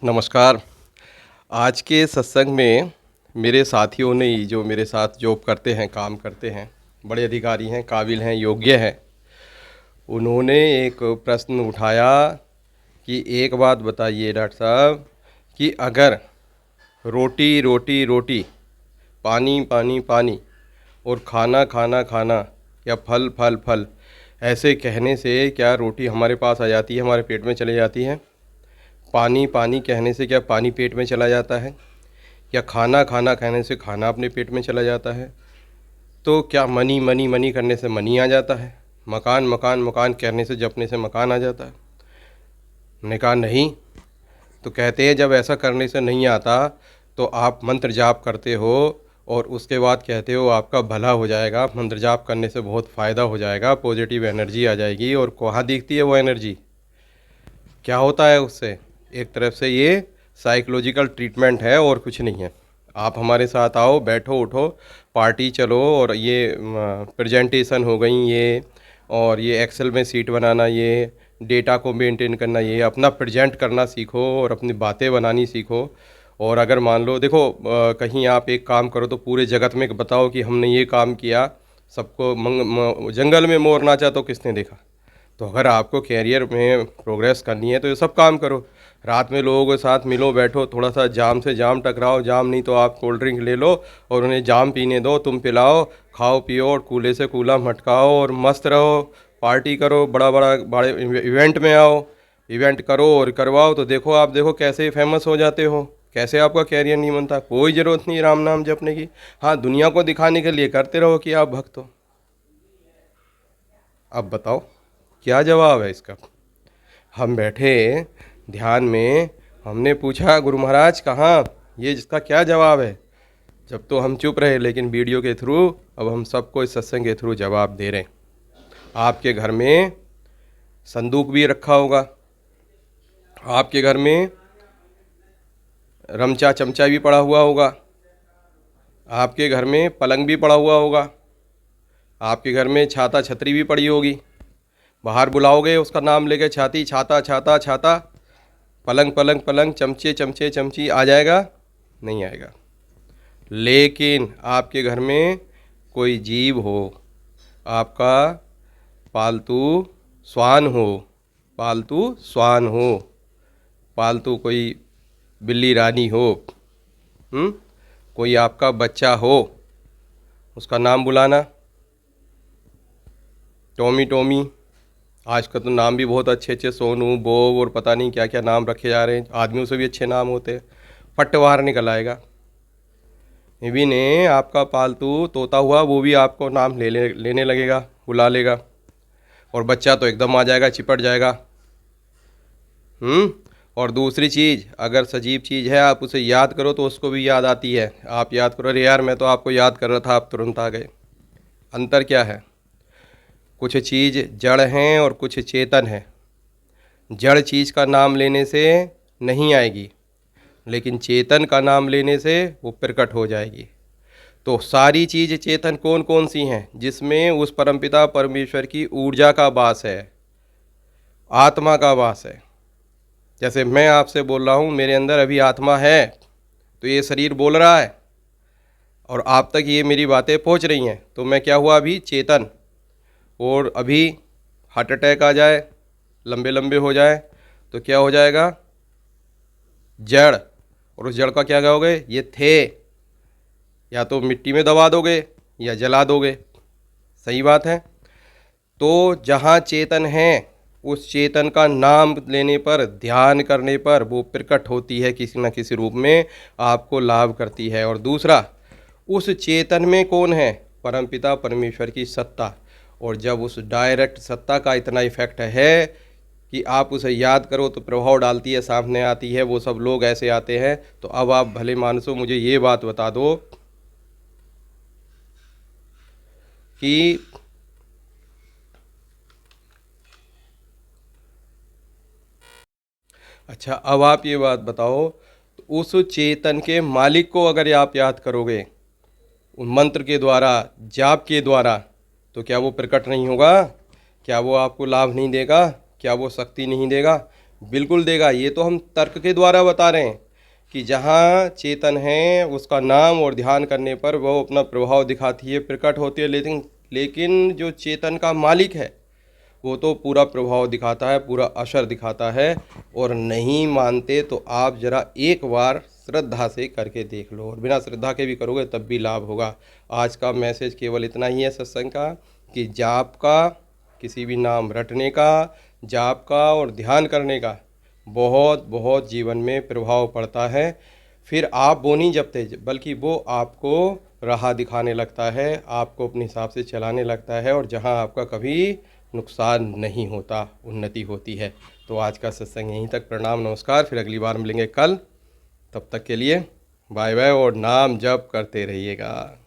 नमस्कार। आज के सत्संग में मेरे साथियों ने ही जो मेरे साथ जॉब करते हैं, काम करते हैं, बड़े अधिकारी हैं, काबिल हैं, योग्य हैं, उन्होंने एक प्रश्न उठाया कि एक बात बताइए डॉक्टर साहब कि अगर रोटी रोटी रोटी, पानी पानी पानी और खाना खाना खाना या फल फल फल ऐसे कहने से क्या रोटी हमारे पास आ जाती है, हमारे पेट में चली जाती है? पानी पानी कहने से क्या पानी पेट में चला जाता है? या खाना खाना कहने से खाना अपने पेट में चला जाता है? तो क्या मनी मनी मनी करने से मनी आ जाता है? मकान मकान मकान कहने से जपने से मकान आ जाता है? मैंने कहा नहीं। तो कहते हैं जब ऐसा करने से नहीं आता तो आप मंत्र जाप करते हो और उसके बाद कहते हो आपका भला हो जाएगा, मंत्र जाप करने से बहुत फ़ायदा हो जाएगा, पॉजिटिव एनर्जी आ जाएगी। और कहाँ दिखती है वो एनर्जी? क्या होता है उससे? एक तरफ से ये साइकोलॉजिकल ट्रीटमेंट है और कुछ नहीं है। आप हमारे साथ आओ, बैठो उठो, पार्टी चलो, और ये प्रेजेंटेशन हो गई ये, और ये एक्सेल में सीट बनाना, ये डेटा को मेंटेन करना, ये अपना प्रेजेंट करना सीखो और अपनी बातें बनानी सीखो। और अगर मान लो देखो कहीं आप एक काम करो तो पूरे जगत में बताओ कि हमने ये काम किया, सबको जंगल में मोर नाचा तो किसने देखा? तो अगर आपको कैरियर में प्रोग्रेस करनी है तो ये सब काम करो। रात में लोगों के साथ मिलो, बैठो, थोड़ा सा जाम से जाम टकराओ, जाम नहीं तो आप कोल्ड ड्रिंक ले लो और उन्हें जाम पीने दो, तुम पिलाओ, खाओ पियो और कूले से कूला मटकाओ और मस्त रहो, पार्टी करो, बड़े इवेंट में आओ, इवेंट करो और करवाओ। तो देखो आप देखो कैसे फेमस हो जाते हो, कैसे आपका कैरियर नहीं बनता। कोई ज़रूरत नहीं राम नाम जपने की। हाँ, दुनिया को दिखाने के लिए करते रहो कि आप भक्त हो। अब बताओ क्या जवाब है इसका? हम बैठे ध्यान में, हमने पूछा गुरु महाराज कहाँ, ये जिसका क्या जवाब है? जब तो हम चुप रहे, लेकिन वीडियो के थ्रू अब हम सबको इस सत्संग के थ्रू जवाब दे रहे हैं। आपके घर में संदूक भी रखा होगा, आपके घर में रमचा चमचा भी पड़ा हुआ होगा, आपके घर में पलंग भी पड़ा हुआ होगा, आपके घर में छाता छतरी भी पड़ी होगी। बाहर बुलाओगे उसका नाम लेके, छाती छाता छाता छाता, पलंग पलंग पलंग, चमचे चमचे चमची, आ जाएगा? नहीं आएगा। लेकिन आपके घर में कोई जीव हो, आपका पालतू श्वान हो, पालतू श्वान हो, पालतू कोई बिल्ली रानी हो, कोई आपका बच्चा हो, उसका नाम बुलाना, टॉमी टॉमी। आज का तो नाम भी बहुत अच्छे अच्छे, सोनू, बोब और पता नहीं क्या क्या नाम रखे जा रहे हैं। आदमियों से भी अच्छे नाम होते हैं। फट बाहर निकल आएगा। इवी ने आपका पालतू तोता हुआ, वो भी आपको नाम लेने लगेगा, बुला लेगा। और बच्चा तो एकदम आ जाएगा, चिपट जाएगा। और दूसरी चीज़, अगर सजीव चीज़ है आप उसे याद करो तो उसको भी याद आती है। आप याद करो, अरे यार मैं तो आपको याद कर रहा था, आप तुरंत आ गए। अंतर क्या है? कुछ चीज़ जड़ हैं और कुछ चेतन है। जड़ चीज़ का नाम लेने से नहीं आएगी, लेकिन चेतन का नाम लेने से वो प्रकट हो जाएगी। तो सारी चीज़ चेतन कौन कौन सी हैं? जिसमें उस परमपिता परमेश्वर की ऊर्जा का वास है, आत्मा का वास है। जैसे मैं आपसे बोल रहा हूँ, मेरे अंदर अभी आत्मा है, तो ये शरीर बोल रहा है और आप तक ये मेरी बातें पहुँच रही हैं, तो मैं क्या हुआ? अभी चेतन। और अभी हार्ट अटैक आ जाए, लंबे लंबे हो जाए, तो क्या हो जाएगा? जड़। और उस जड़ का क्या कहोगे? ये थे। या तो मिट्टी में दबा दोगे या जला दोगे। सही बात है। तो जहाँ चेतन है, उस चेतन का नाम लेने पर, ध्यान करने पर वो प्रकट होती है, किसी न किसी रूप में आपको लाभ करती है। और दूसरा, उस चेतन में कौन है? परमपिता परमेश्वर की सत्ता। और जब उस डायरेक्ट सत्ता का इतना इफेक्ट है कि आप उसे याद करो तो प्रभाव डालती है, सामने आती है, वो सब लोग ऐसे आते हैं। तो अब आप भले मानसो मुझे ये बात बता दो कि अच्छा, अब आप ये बात बताओ, तो उस चेतन के मालिक को अगर आप याद करोगे उन मंत्र के द्वारा, जाप के द्वारा, तो क्या वो प्रकट नहीं होगा? क्या वो आपको लाभ नहीं देगा? क्या वो शक्ति नहीं देगा? बिल्कुल देगा। ये तो हम तर्क के द्वारा बता रहे हैं कि जहाँ चेतन है उसका नाम और ध्यान करने पर वो अपना प्रभाव दिखाती है, प्रकट होती है। लेकिन लेकिन जो चेतन का मालिक है वो तो पूरा प्रभाव दिखाता है, पूरा असर दिखाता है। और नहीं मानते तो आप ज़रा एक बार श्रद्धा से करके देख लो, और बिना श्रद्धा के भी करोगे तब भी लाभ होगा। आज का मैसेज केवल इतना ही है सत्संग का कि जाप का, किसी भी नाम रटने का, जाप का और ध्यान करने का बहुत बहुत जीवन में प्रभाव पड़ता है। फिर आप वो नहीं जपते, बल्कि वो आपको राह दिखाने लगता है, आपको अपने हिसाब से चलाने लगता है, और जहाँ आपका कभी नुकसान नहीं होता, उन्नति होती है। तो आज का सत्संग यहीं तक। प्रणाम, नमस्कार। फिर अगली बार मिलेंगे कल। तब तक के लिए बाय बाय, और नाम जप करते रहिएगा।